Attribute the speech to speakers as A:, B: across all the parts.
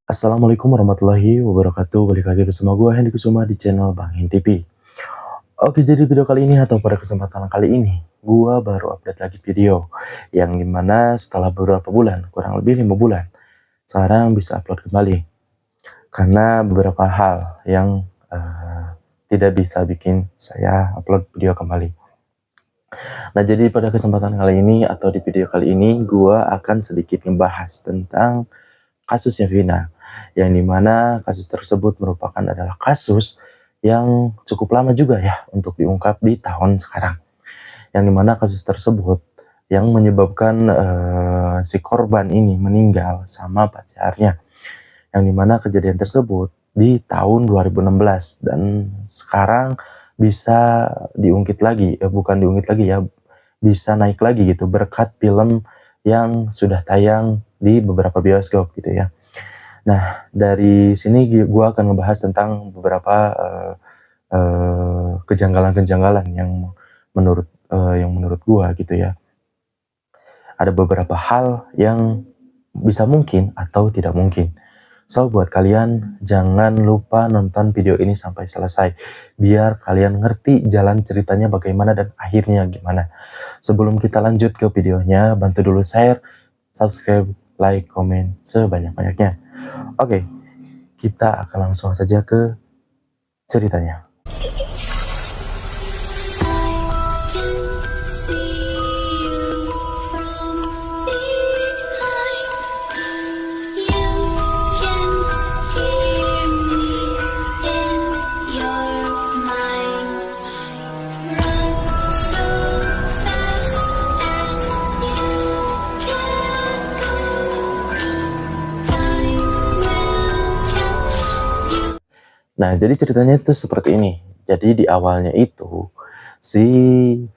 A: Assalamualaikum warahmatullahi wabarakatuh. Balik lagi bersama gue Hendy Kusuma di channel Bang Hen TV. Oke, jadi video kali ini atau pada kesempatan kali ini, gue baru update lagi video yang dimana setelah beberapa bulan, kurang lebih 5 bulan, sekarang bisa upload kembali karena beberapa hal yang tidak bisa bikin saya upload video kembali. Nah, jadi pada kesempatan kali ini atau di video kali ini, gue akan sedikit membahas tentang kasusnya Vina, yang dimana kasus tersebut merupakan adalah kasus yang cukup lama juga ya untuk diungkap di tahun sekarang. Yang dimana kasus tersebut yang menyebabkan si korban ini meninggal sama pacarnya. Yang dimana kejadian tersebut di tahun 2016 dan sekarang bisa diungkit lagi, bukan diungkit lagi ya, bisa naik lagi gitu berkat film yang sudah tayang di beberapa bioskop gitu ya. Nah, dari sini gue akan ngebahas tentang beberapa kejanggalan-kejanggalan yang menurut gue gitu ya. Ada beberapa hal yang bisa mungkin atau tidak mungkin. So, buat kalian jangan lupa nonton video ini sampai selesai, biar kalian ngerti jalan ceritanya bagaimana dan akhirnya gimana. Sebelum kita lanjut ke videonya, bantu dulu share, subscribe, like, komen sebanyak-banyaknya. Oke, kita akan langsung saja ke ceritanya. Nah, jadi ceritanya itu seperti ini. Jadi di awalnya itu, si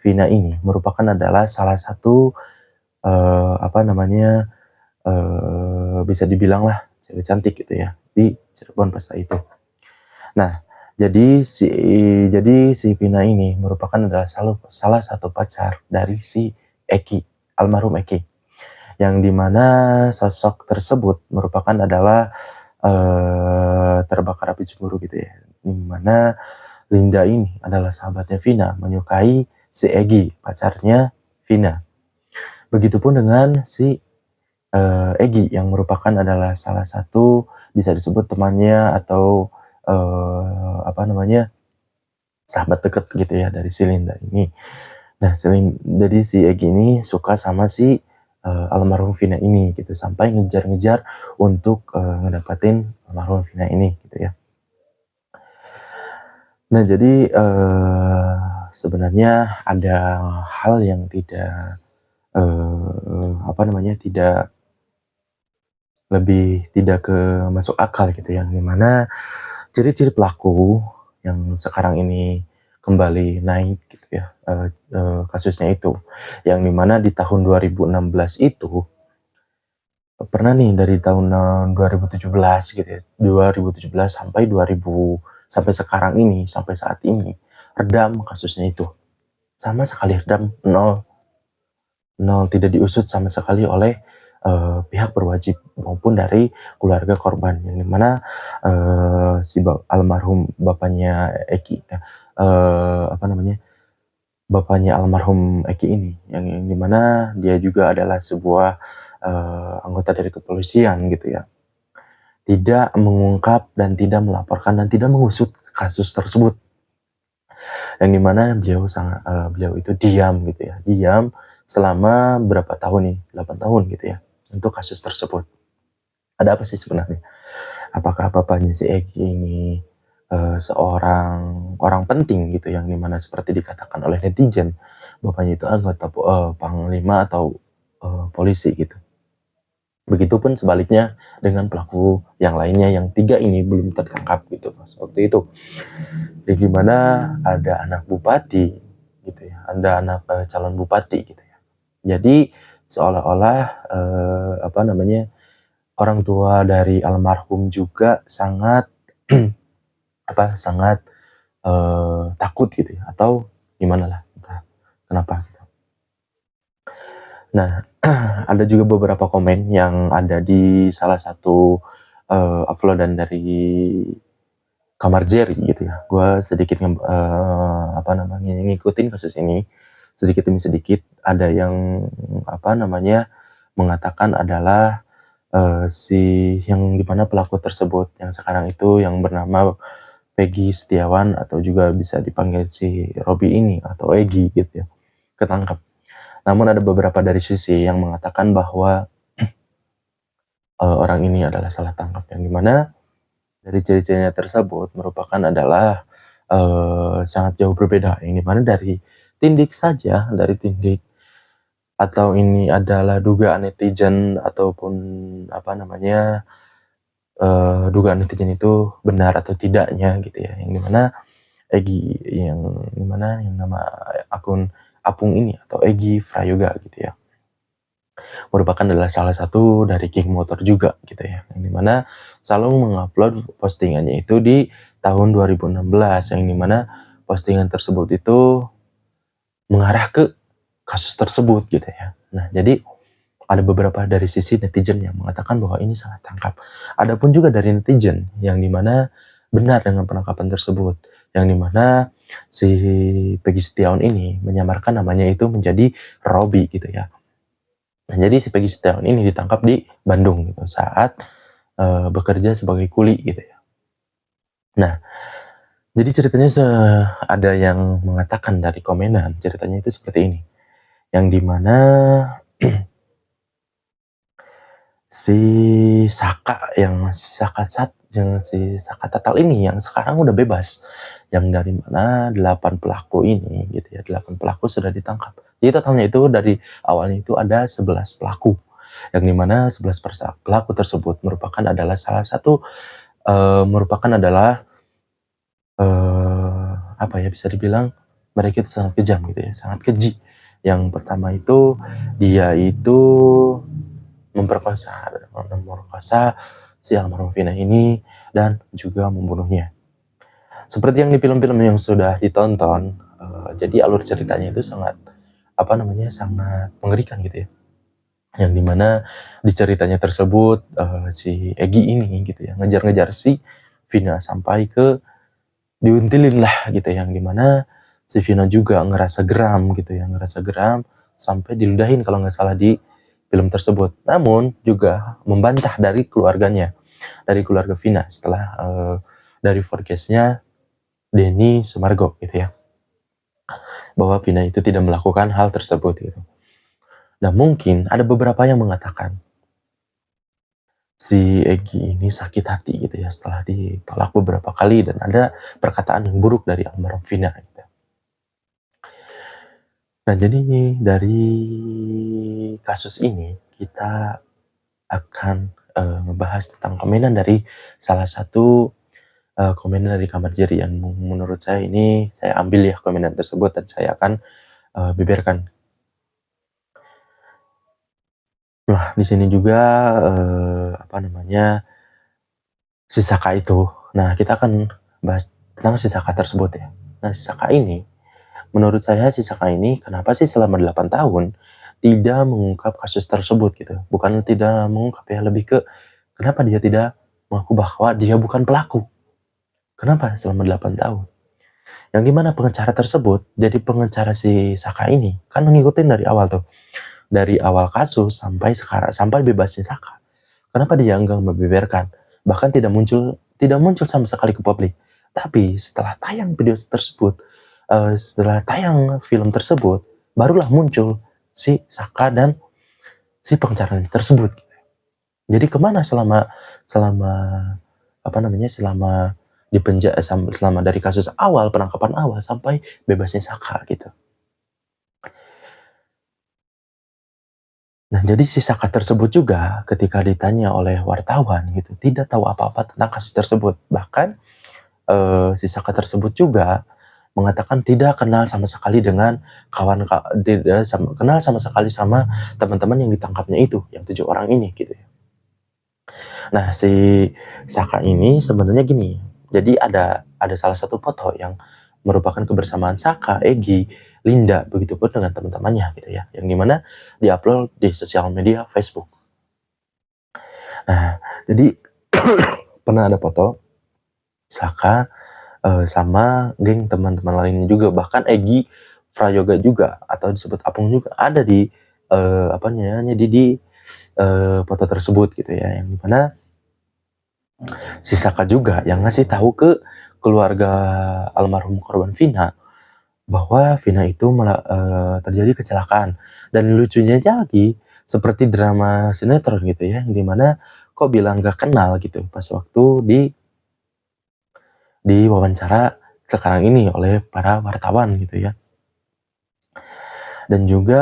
A: Vina ini merupakan adalah salah satu, bisa dibilang lah cewek cantik gitu ya, di Cirebon pas itu. Nah, jadi si Vina ini merupakan adalah salah satu pacar dari si Eki, almarhum Eki. Yang dimana sosok tersebut merupakan adalah terbakar api cemburu gitu ya, dimana Linda ini adalah sahabatnya Vina, menyukai si Egi, pacarnya Vina. Begitupun dengan si Egi yang merupakan adalah salah satu bisa disebut temannya atau sahabat dekat gitu ya dari si Linda ini. Nah, jadi si Egi ini suka sama si almarhum Vina ini gitu, sampai ngejar-ngejar untuk ngedapatin almarhum Vina ini gitu ya. Nah, jadi sebenarnya ada hal yang tidak tidak masuk akal gitu, yang dimana ciri-ciri pelaku yang sekarang ini kembali naik gitu ya, kasusnya itu, yang dimana di tahun 2016 itu pernah nih dari tahun 2017 gitu ya, 2017 sampai sekarang ini, sampai saat ini redam kasusnya itu, sama sekali redam, nol, tidak diusut sama sekali oleh pihak berwajib maupun dari keluarga korban, yang dimana almarhum bapaknya Eki, bapaknya almarhum Eki ini, yang dimana dia juga adalah sebuah anggota dari kepolisian gitu ya, tidak mengungkap dan tidak melaporkan dan tidak mengusut kasus tersebut, yang dimana beliau itu diam gitu ya, diam selama berapa tahun nih, 8 tahun gitu ya, untuk kasus tersebut. Ada apa sih sebenarnya? Apakah bapaknya si Egi ini seorang orang penting gitu, yang dimana seperti dikatakan oleh netizen, bapaknya itu anggota panglima atau polisi gitu. Begitupun sebaliknya dengan pelaku yang lainnya, yang 3 ini belum tertangkap gitu waktu itu. Yang dimana ada anak bupati gitu ya, ada anak calon bupati gitu ya. Jadi seolah-olah orang tua dari almarhum juga sangat sangat takut gitu ya, atau gimana lah, entah kenapa gitu. Nah, ada juga beberapa komen yang ada di salah satu uploadan dari Kamar Jerry gitu ya. Gue sedikit ngikutin kasus ini sedikit demi sedikit. Ada yang mengatakan adalah si yang dimana pelaku tersebut yang sekarang itu yang bernama Peggy Setiawan atau juga bisa dipanggil si Robi ini atau Egy gitu ya, ketangkap. Namun ada beberapa dari sisi yang mengatakan bahwa orang ini adalah salah tangkap, yang dimana dari ciri-cirinya tersebut merupakan adalah sangat jauh berbeda, yang dimana dari tindik atau ini adalah dugaan netizen ataupun dugaan netizen itu benar atau tidaknya gitu ya, yang dimana Egy yang nama akun Apung ini atau Egy Prayoga gitu ya, merupakan adalah salah satu dari geng motor juga gitu ya, yang dimana selalu mengupload postingannya itu di tahun 2016, yang dimana postingan tersebut itu mengarah ke kasus tersebut gitu ya. Nah, jadi ada beberapa dari sisi netizen yang mengatakan bahwa ini salah tangkap. Adapun juga dari netizen yang dimana benar dengan penangkapan tersebut, yang dimana si Peggy Setiawan ini menyamarkan namanya itu menjadi Robi gitu ya. Nah, jadi si Peggy Setiawan ini ditangkap di Bandung gitu saat bekerja sebagai kuli gitu ya. Nah, jadi ceritanya ada yang mengatakan dari komenan, ceritanya itu seperti ini. Yang dimana si Saka si Saka Tatal ini yang sekarang udah bebas, yang dari mana 8 pelaku ini gitu ya, 8 pelaku sudah ditangkap. Jadi totalnya itu dari awalnya itu ada 11 pelaku, yang dimana 11 pelaku tersebut merupakan adalah salah satu merupakan adalah bisa dibilang mereka itu sangat kejam gitu ya, sangat keji. Yang pertama itu dia itu memperkosa si almarhum Vina ini dan juga membunuhnya. Seperti yang di film-film yang sudah ditonton, jadi alur ceritanya itu sangat sangat mengerikan gitu ya. Yang dimana di ceritanya tersebut si Egy ini gitu ya ngejar-ngejar si Vina sampai ke diuntilin lah gitu, yang dimana si Vina juga ngerasa geram gitu ya, sampai diludahin kalau nggak salah di film tersebut. Namun juga membantah dari keluarganya, dari keluarga Vina setelah dari forecast-nya Denny Sumargo gitu ya, bahwa Vina itu tidak melakukan hal tersebut gitu. Nah, mungkin ada beberapa yang mengatakan si Egy ini sakit hati gitu ya setelah ditolak beberapa kali dan ada perkataan yang buruk dari almarhum Vina gitu. Nah, jadi dari kasus ini kita akan ngebahas tentang komenan dari salah satu komenan dari Kamar Jerry yang menurut saya ini saya ambil ya komenan tersebut dan saya akan beberkan. Nah, di sini juga si Saka itu. Nah, kita akan bahas tentang si Saka tersebut ya. Nah, si Saka ini, menurut saya si Saka ini kenapa sih selama 8 tahun tidak mengungkap kasus tersebut gitu. Bukan tidak mengungkap ya, lebih ke kenapa dia tidak mengaku bahwa dia bukan pelaku. Kenapa selama 8 tahun? Yang dimana pengacara tersebut, jadi pengacara si Saka ini, kan ngikutin dari awal tuh. Dari awal kasus sampai sekarang, sampai bebasnya Saka. Kenapa dia enggak membeberkan? Bahkan tidak muncul sama sekali ke publik. Tapi setelah tayang video tersebut, setelah tayang film tersebut, barulah muncul si Saka dan si pengacara tersebut. Jadi kemana selama di penjara, selama dari kasus awal, penangkapan awal sampai bebasnya Saka gitu. Nah, jadi si Saka tersebut juga ketika ditanya oleh wartawan gitu, tidak tahu apa-apa tentang kasus tersebut. Bahkan si Saka tersebut juga mengatakan tidak kenal sama sekali dengan tidak kenal sama sekali sama teman-teman yang ditangkapnya itu, yang 7 orang ini gitu ya. Nah, si Saka ini sebenarnya gini, jadi ada salah satu foto yang merupakan kebersamaan Saka, Egy, Linda, begitupun dengan teman-temannya gitu ya, yang dimana diupload di sosial media Facebook. Nah, jadi pernah ada foto Saka sama geng teman-teman lainnya juga, bahkan Egy Prayoga juga atau disebut Apung juga ada di apa namanya di foto tersebut gitu ya, yang dimana si Saka juga yang ngasih tahu ke keluarga almarhum korban Vina bahwa Vina itu terjadi kecelakaan. Dan lucunya lagi seperti drama sinetron gitu ya, yang dimana kok bilang gak kenal gitu pas waktu di wawancara sekarang ini oleh para wartawan gitu ya. Dan juga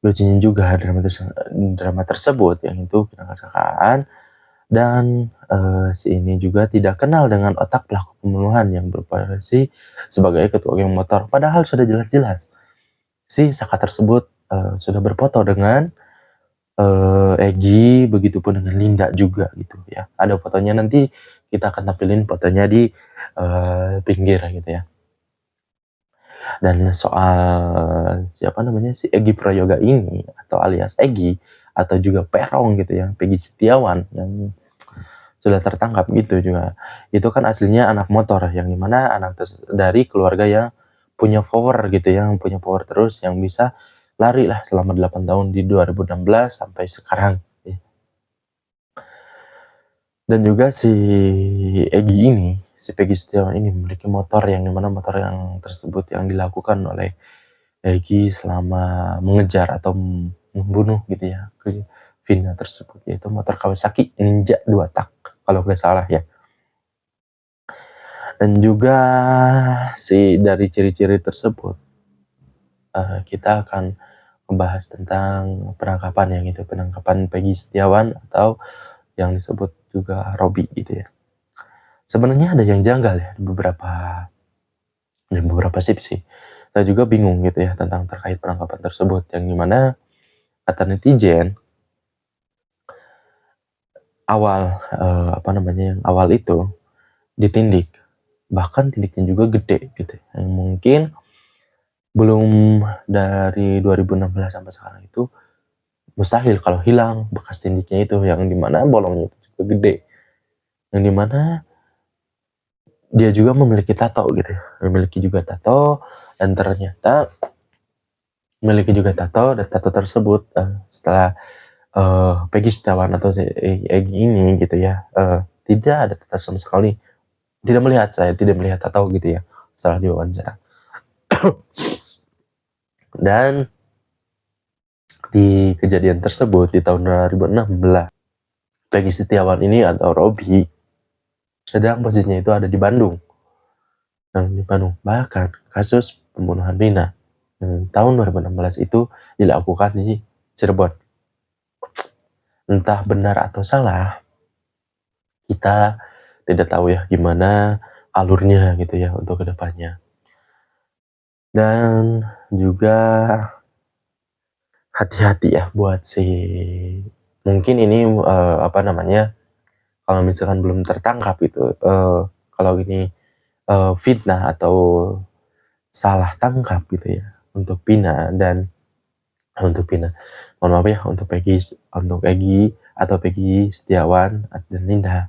A: lucunya juga drama tersebut yang itu kecelakaan, dan si ini juga tidak kenal dengan otak pelaku pembunuhan yang berprofesi sebagai ketua geng motor. Padahal sudah jelas-jelas si Saka tersebut sudah berfoto dengan Egy, begitupun dengan Linda juga gitu ya. Ada fotonya, nanti kita akan tampilin fotonya di pinggir gitu ya. Dan soal siapa namanya si Egy Prayoga ini atau alias Egy atau juga Perong gitu ya, Peggy Setiawan yang sudah tertangkap gitu juga. Itu kan aslinya anak motor yang dimana dari keluarga yang punya power gitu ya, yang punya power terus, yang bisa lari lah selama 8 tahun di 2016 sampai sekarang. Dan juga si Egy ini, si Peggy Setiawan ini memiliki motor yang dimana motor yang tersebut yang dilakukan oleh Egy selama mengejar atau membunuh gitu ya ke Vina tersebut, yaitu motor Kawasaki Ninja 2 tak kalau nggak salah ya. Dan juga dari ciri-ciri tersebut kita akan membahas tentang penangkapan yang itu, penangkapan Peggy Setiawan atau yang disebut juga Robby gitu ya. Sebenarnya ada yang janggal ya di beberapa sih. Saya juga bingung gitu ya tentang terkait penangkapan tersebut, yang dimana kata netizen yang awal itu ditindik, bahkan tindiknya juga gede gitu, yang mungkin belum dari 2016 sampai sekarang itu mustahil kalau hilang bekas tindiknya itu, yang dimana bolongnya itu juga gede, yang dimana dia juga memiliki tato gitu ya, dan ternyata memiliki juga tato, dan tato tersebut setelah Peggy Setiawan atau si Egy ini gitu ya tidak ada tato sama sekali, saya tidak melihat tato gitu ya setelah diwawancara. Dan di kejadian tersebut di tahun 2016, Peggy Setiawan ini atau Robby sedang posisinya itu ada di Bandung. Bahkan kasus pembunuhan Vina tahun 2016 itu dilakukan di Cirebon. Entah benar atau salah, kita tidak tahu ya gimana alurnya gitu ya untuk kedepannya. Dan juga hati-hati ya buat mungkin ini kalau misalkan belum tertangkap itu kalau ini fitnah atau salah tangkap gitu ya untuk mohon maaf ya untuk Egy atau Peggy Setiawan dan Linda,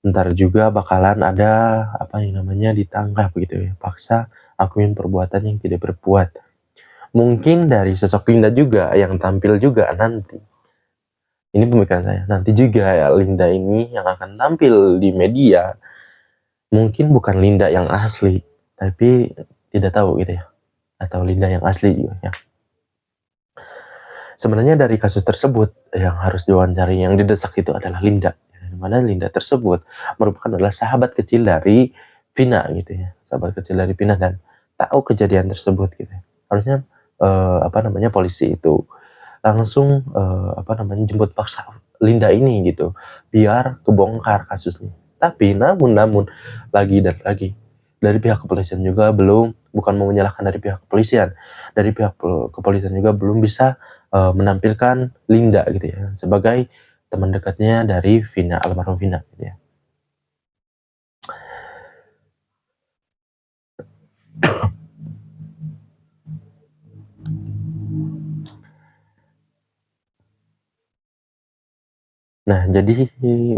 A: ntar juga bakalan ada ditangkap gitu ya, paksa akuin perbuatan yang tidak berbuat. Mungkin dari sosok Linda juga yang tampil juga nanti, ini pemikiran saya, nanti juga ya Linda ini yang akan tampil di media mungkin bukan Linda yang asli, tapi tidak tahu gitu ya, atau Linda yang asli juga ya. Sebenarnya dari kasus tersebut yang harus diwawancari, yang didesak itu adalah Linda, di mana Linda tersebut merupakan adalah sahabat kecil dari Vina gitu ya, dan tahu kejadian tersebut gitu. Harusnya polisi itu langsung jemput paksa Linda ini gitu biar kebongkar kasusnya. Tapi namun lagi dan lagi dari pihak kepolisian juga bukan mau menyalahkan dari pihak kepolisian. Dari pihak kepolisian juga belum bisa menampilkan Linda gitu ya sebagai teman dekatnya dari Vina, almarhum Vina gitu ya. Nah, jadi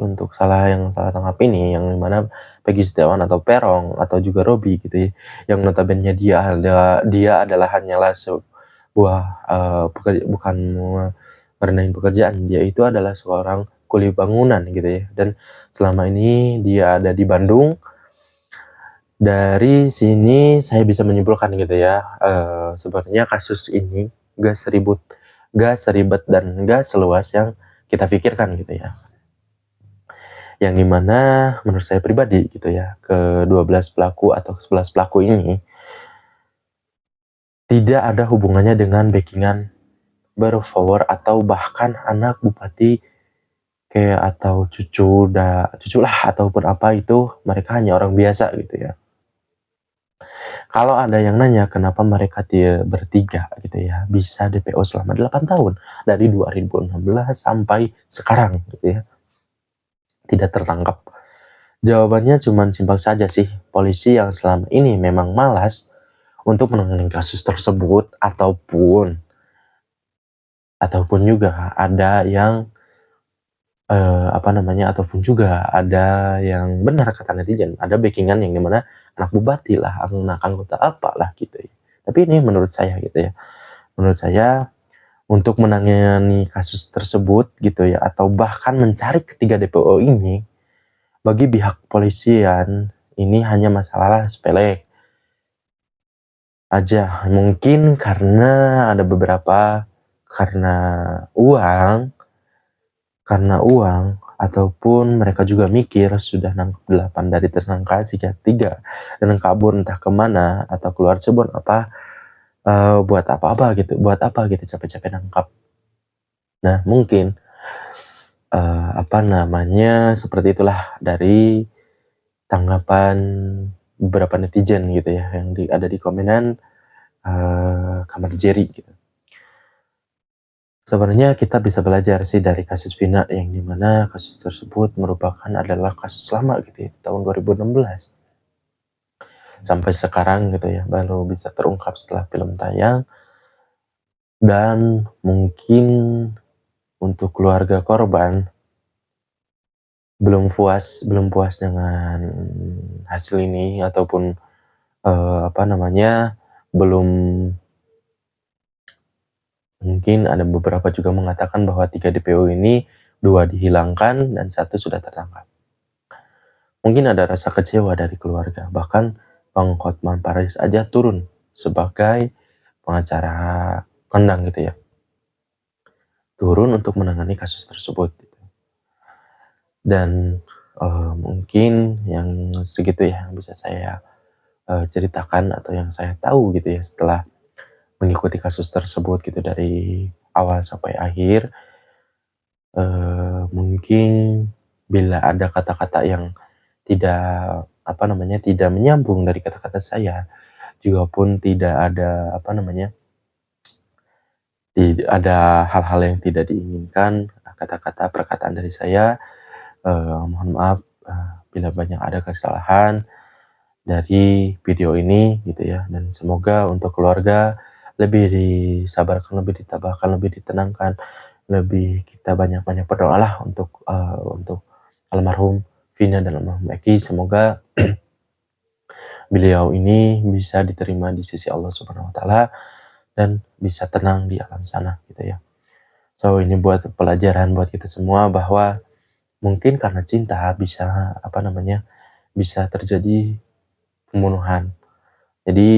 A: untuk yang salah tangkap ini, yang dimana Peggy Setiawan atau Peron atau juga Robby gitu ya, yang notabene dia adalah hanyalah sebuah bukan merendahin pekerjaan, dia itu adalah seorang kuli bangunan gitu ya, dan selama ini dia ada di Bandung. Dari sini saya bisa menyimpulkan gitu ya, sebenarnya kasus ini gak seribet dan gak seluas yang kita pikirkan gitu ya. Yang dimana menurut saya pribadi gitu ya, ke-12 pelaku atau ke-11 pelaku ini tidak ada hubungannya dengan backing-an berfollower atau bahkan anak bupati kayak atau cucu lah ataupun apa, itu mereka hanya orang biasa gitu ya. Kalau ada yang nanya kenapa mereka bertiga gitu ya bisa DPO selama 8 tahun dari 2016 sampai sekarang gitu ya, tidak tertangkap. Jawabannya cuman simpel saja sih, polisi yang selama ini memang malas untuk menangani kasus tersebut, ataupun juga ada yang ataupun juga ada yang benar kata netizen, ada backing-an yang dimana anak bupati lah, anak anggota apalah gitu ya. Tapi ini menurut saya gitu ya, menurut saya untuk menangani kasus tersebut gitu ya, atau bahkan mencari ketiga DPO ini, bagi pihak kepolisian ini hanya masalah sepele aja. Mungkin karena ada beberapa, karena uang, ataupun mereka juga mikir sudah nangkep 8 dari tersangka, sisa 3 dan kabur entah kemana atau keluar Cirebon apa, buat apa gitu capek-capek nangkap. Nah mungkin, seperti itulah dari tanggapan beberapa netizen gitu ya, yang ada di komenan, kamar Jerry gitu. Sebenarnya kita bisa belajar sih dari kasus Vina, yang dimana kasus tersebut adalah kasus lama gitu ya, tahun 2016. Sampai sekarang gitu ya, baru bisa terungkap setelah film tayang. Dan mungkin untuk keluarga korban belum puas dengan hasil ini, ataupun belum, mungkin ada beberapa juga mengatakan bahwa 3 DPO ini 2 dihilangkan dan 1 sudah tertangkap. Mungkin ada rasa kecewa dari keluarga, bahkan Bang Hotman Paris aja turun sebagai pengacara kondang gitu ya, turun untuk menangani kasus tersebut gitu. Dan mungkin yang segitu ya yang bisa saya ceritakan atau yang saya tahu gitu ya setelah mengikuti kasus tersebut gitu dari awal sampai akhir. Mungkin bila ada kata-kata yang tidak menyambung dari kata-kata saya, juga pun tidak ada hal-hal yang tidak diinginkan, perkataan dari saya, mohon maaf bila banyak ada kesalahan dari video ini gitu ya, dan semoga untuk keluarga lebih disabarkan, lebih ditabahkan, lebih ditenangkan, kita banyak-banyak berdoalah untuk almarhum Vina dan almarhum Eki. Semoga beliau ini bisa diterima di sisi Allah Subhanahu wa taala dan bisa tenang di alam sana gitu ya. So ini buat pelajaran buat kita semua bahwa mungkin karena cinta bisa terjadi pembunuhan. Jadi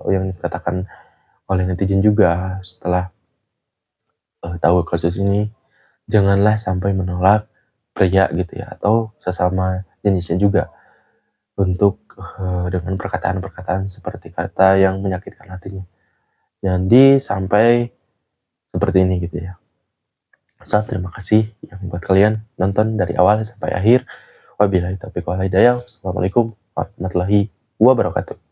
A: yang dikatakan oleh netizen juga setelah tahu kasus ini, janganlah sampai menolak pria gitu ya, atau sesama jenisnya juga untuk dengan perkataan-perkataan seperti kata yang menyakitkan hatinya. Jadi sampai seperti ini gitu ya. So, terima kasih yang buat kalian nonton dari awal sampai akhir. Wabillahi taufiq wal hidayah. Wassalamualaikum warahmatullahi wabarakatuh.